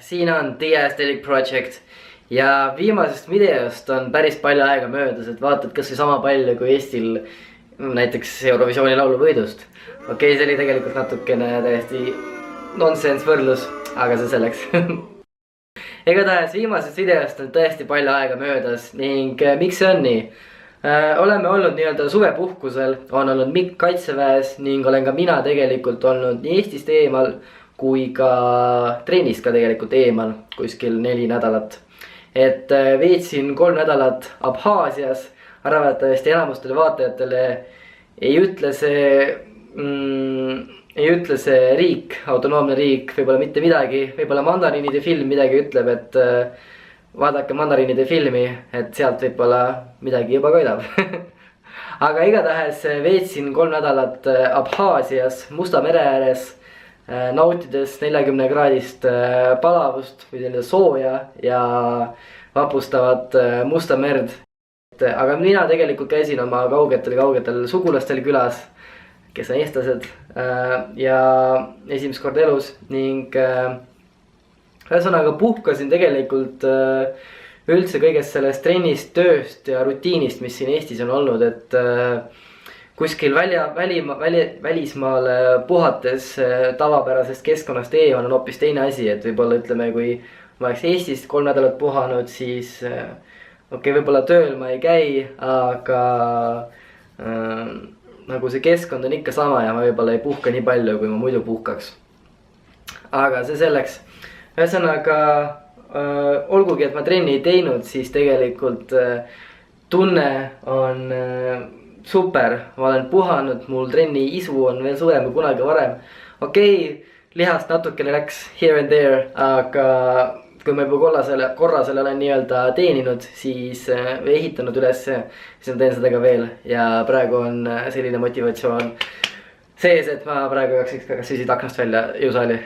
siin on The Aesthetic Project ja viimasest videost on päris palju aega möödas, et vaatad kas või sama palju kui Eestil näiteks Eurovisiooni lauluvõidust. Okei, see oli tegelikult natukene täiesti nonsense võrdlus, aga see selleks. Igatahes viimasest videost on tõesti palju aega möödas ning miks see on nii? Oleme olnud nii-öelda suvepuhkusel, on olnud Mikk kaitseväes ning olen ka mina tegelikult olnud nii Eestist eemal kui ka trennist ka tegelikult eemal kuskil 4 nädalat. Et veetsin 3 nädalat Abhaasias, arvatavasti enamustele vaatajatele ei ütle see riik, autonoomne riik, võib-olla mitte midagi, võib-olla mandariinide film midagi ütleb, et vaadake mandariinide filmi, et sealt võib-olla midagi juba koidab. Aga igatahes veetsin 3 nädalat Abhaasias Musta mere ääres, nautides 40-kraadist palavust või selline sooja ja vapustavat Musta merd. Aga mina tegelikult käisin oma kaugetel sugulastel külas, kes on eestlased ja esimest korda elus ning ühesõnaga puhkasin tegelikult üldse kõigest sellest trennist, tööst ja rutiinist, mis siin Eestis on olnud, et kuskil välismaale puhates tavapärasest keskkonnast eemal on hoopis teine asi, et võib-olla ütleme, kui ma oleks Eestist 3 nädalat puhanud, siis okei, võib-olla tööl ma ei käi, aga nagu see keskkond on ikka sama ja ma võib-olla ei puhka nii palju, kui ma muidu puhkaks. Aga see selleks. Ühesõnaga, olgugi, et ma trenni ei teinud, siis tegelikult tunne on super. Ma olen puhanud, mul trenni isu on veel suurem kui kunagi varem. Okei, lihast natukene läks here and there, aga kui ma juba korra selle olen nii-öelda teeninud, siis või ehitanud üles, siis ma teen seda ka veel. Ja praegu on selline motivatsioon sees, et ma praegu jookseks kas siit aknast välja jõusaali.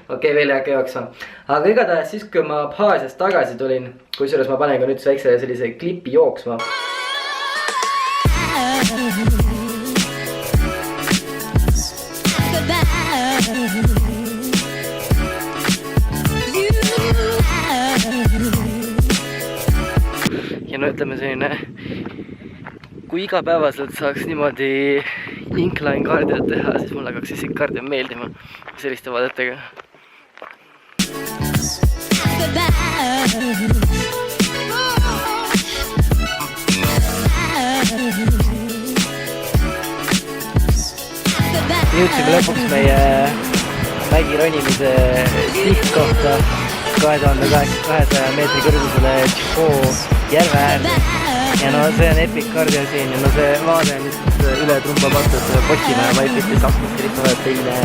Okei, veel ei hakka jooksma. Aga igatahes siis, kui ma Abhaasiast tagasi tulin, kusjuures ma panen ka nüüd väikse sellise klipi jooksma. Ja no ütleme selline, kui igapäevaselt saaks niimoodi incline cardiot teha, siis mulle hakkaks siis cardio meeldima selliste vaadetega. Jõudsime lõpuks meie mägironimise sihtkohta 2800 meetri kõrgusele Tšihoo järve äärde. Ja no see on epic cardio siin ja no see vaade on lihtsalt üle trumba patud Postimäe ja Maifiti sahtust ja lihtsalt teine.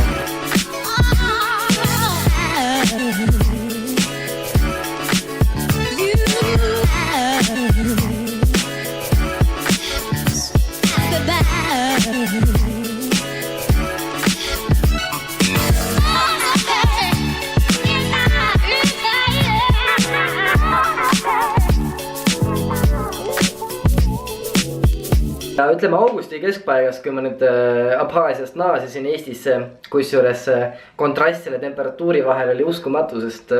Ja ütleme augusti keskpaigas, kui ma nüüd Abhaasiast naasisin Eestisse, kusjuures kontrast selle temperatuuri vahel oli uskumatu, sest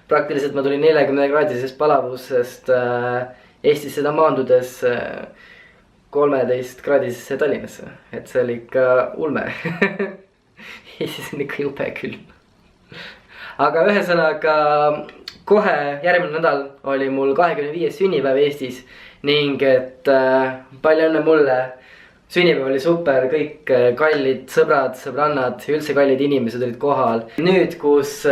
praktiliselt ma tulin 40-kraadisest palavusest Eestisse maandudes 13-kraadisesse Tallinnasse, et see oli ikka ulme. Eestis on ikka jube külm. Aga ühesõnaga kohe järgmine nädal oli mul 25. sünnipäev Eestis ning et palju õnne mulle, sünnipäev oli super, kõik kallid sõbrad, sõbrannad, üldse kallid inimesed olid kohal. Nüüd, kus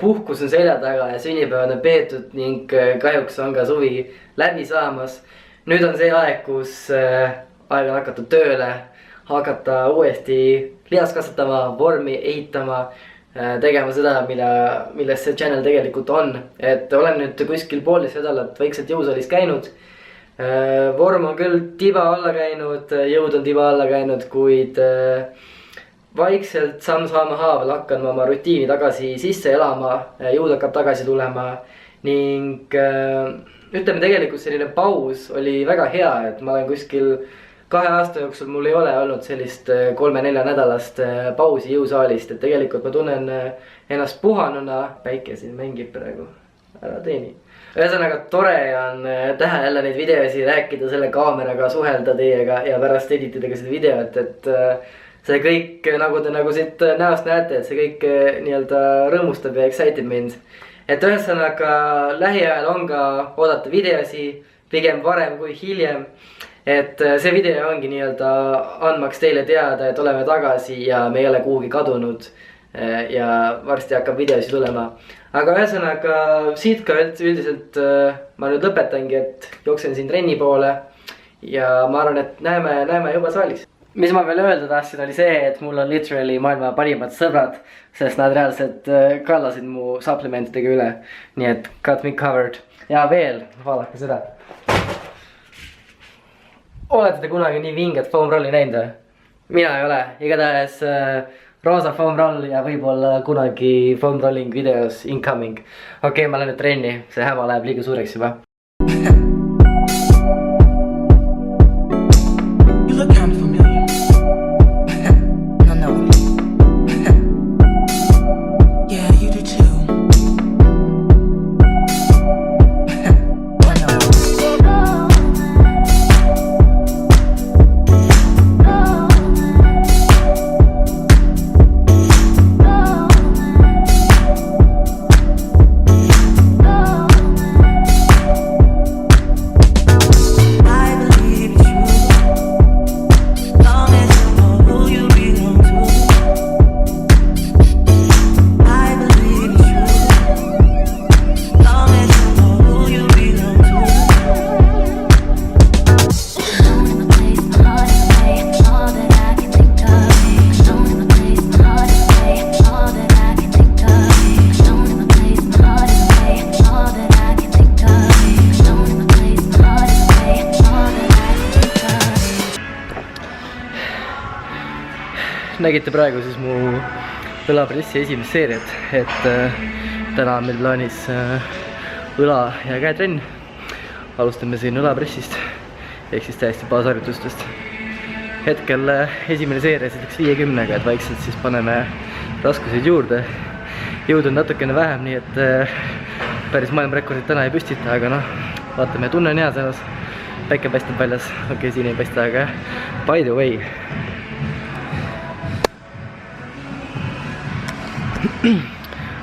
puhkus on selja taga ja sünnipäevad on peetud ning kahjuks on ka suvi läbi saamas. Nüüd on see aeg, kus aeg on hakata tööle, hakata uuesti lihas kasvatama, vormi ehitama, tegema seda, milles see channel tegelikult on. Et olen nüüd kuskil 1,5 nädalat vaikselt jõusaalis käinud. Vorm on küll tiba alla käinud, jõud on tiba alla käinud, kuid vaikselt samm-samm haaval hakkan ma oma rutiini tagasi sisse elama, jõud hakkab tagasi tulema ning ütleme tegelikult selline paus oli väga hea, et ma olen kuskil 2 aasta jooksul mul ei ole olnud sellist 3-4 nädalast pausi jõusaalist, et tegelikult ma tunnen ennast puhanuna. Päike siin mängib praegu, ära teeni. Ühesõnaga tore on teha jälle neid videosi, rääkida selle kaameraga, suhelda teiega ja pärast editida ka seda videot, et see kõik, nagu te nagu siit näost näete, et see kõik nii-öelda rõõmustab ja exciteb mind. Et ühesõnaga lähiajal on ka oodata videosi, pigem varem kui hiljem. Et see video ongi nii-öelda andmaks teile teada, et oleme tagasi ja me ei ole kuhugi kadunud. Ja varsti hakkab videosi tulema. Aga ühesõnaga siit ka üldiselt ma nüüd lõpetangi, et jooksen siin trenni poole. Ja ma arvan, et näeme juba saalis. Mis ma veel öelda tahtsin oli see, et mul on literally maailma parimad sõbrad, sest nad reaalselt kallasid mu supplementidega üle. Nii et got me covered. Ja veel, vaadake seda. Olete te kunagi nii vinget foam rolli näinud? Mina ei ole. Igatahes roosa foam roll ja võib-olla kunagi foam rolling videos incoming. Okei, ma lähen nüüd trenni. See häma läheb liiga suureks juba. Nägite praegu siis mu õlapressi esimest seeriat, et täna on meil plaanis õla- ja käetrenn. Alustame siin õlapressist, ehk siis täiesti baasharjutustest. Hetkel esimene seeria selleks 50-ga, et vaikselt siis paneme raskuseid juurde. Jõud on natukene vähem, nii et päris maailmarekordit täna ei püstita, aga noh, vaatame, tunne on hea selles. Päike paistab väljas, okei, siin ei paista, aga by the way.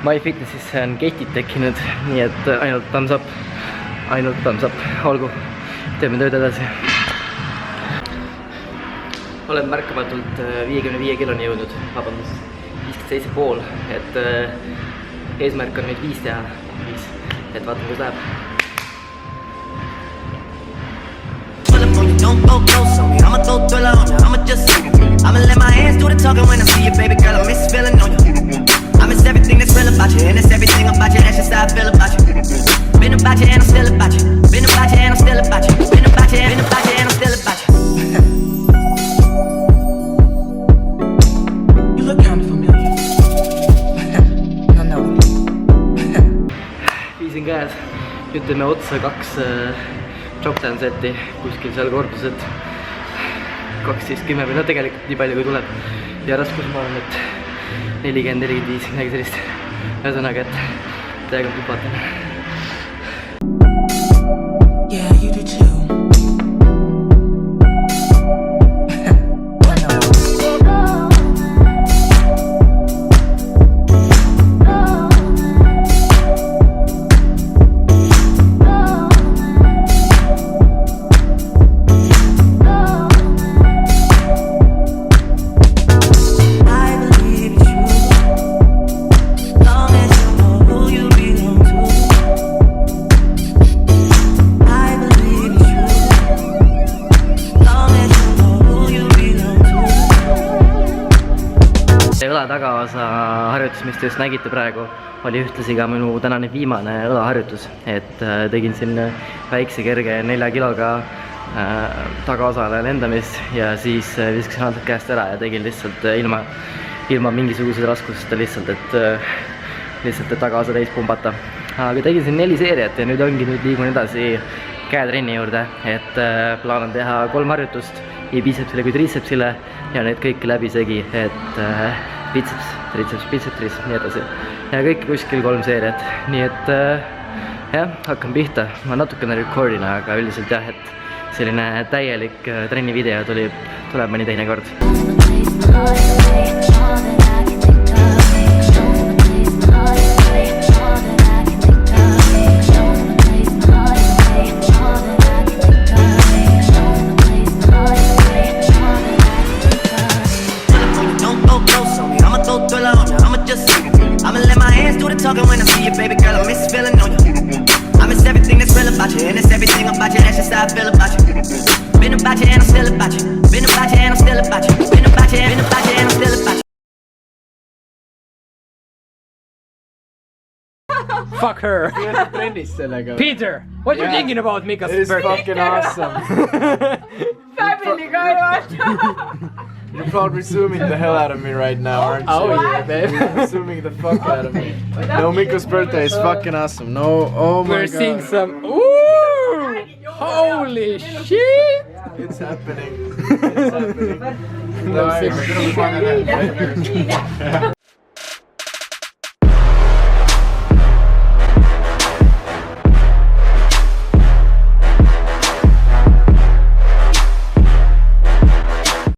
MyFitnessisse on gate'id tekkinud, nii et ainult thumbs up, olgu, teeme tööd edasi. Olen märkamatult 55 kiloni jõudnud, vabandust, 57,5, et eesmärk on nüüd 5 teha, et vaatame, kus läheb. Don't go close on me, I'ma throw thriller on ya, I'ma just I'ma let my hands do the talking when I see you, baby girl, I miss feeling on you. I miss everything that's real about you, and it's everything about you, that's just how I feel about you. Been about you and I'm still about you, been about you and I'm still about you, been about you and I'm still about you. You look kind of familiar. No. Viisin käes, nüüd teeme otsa 2 drop down seti, kuskil seal kordused 12-10 või no tegelikult nii palju kui tuleb. Ja raskus ma olen nüüd 40-45, midagi sellist. Ühesõnaga, et täiega tupatan. Yeah, you do too. Õla tagaosa harjutus, mis te just nägite praegu, oli ühtlasi ka minu tänane viimane õlaharjutus, et tegin siin väikse kerge 4 kiloga tagaosale lendamist ja siis viskasin altalt käest ära ja tegin lihtsalt ilma mingisuguse raskuseta lihtsalt, et tagaosa täis pumbata. Aga tegin siin 4 seeriat ja nüüd liigun edasi käetrenni juurde, et plaan on teha 3 harjutust nii bicepsile kui tricepsile ja need kõiki läbisegi, et biceps, triceps, biceps, triceps, nii edasi. Ja kõik kuskil 3 seeriat, nii et jah, hakkan pihta. Ma natukene recordin, aga üldiselt jah, et selline täielik trennivideo tuleb mõni teine kord. Talking when I see you, baby girl, I miss feeling on you. I miss everything that's real about you, and it's everything about you, that's just how I feel about you. Been about you and I'm still about you. Been about you and I'm still about you. Been about you and I'm still about you. Fuck her. Peter, what you thinking about Mika's birthday? It's fucking awesome. Family guy. You're probably zooming the hell out of me right now, aren't you? Oh yeah, babe. You're zooming the fuck out of me. No, Miko's birthday is fucking awesome. No, oh my We're god. seeing some. Ooh! Holy shit! It's happening. It's happening. No,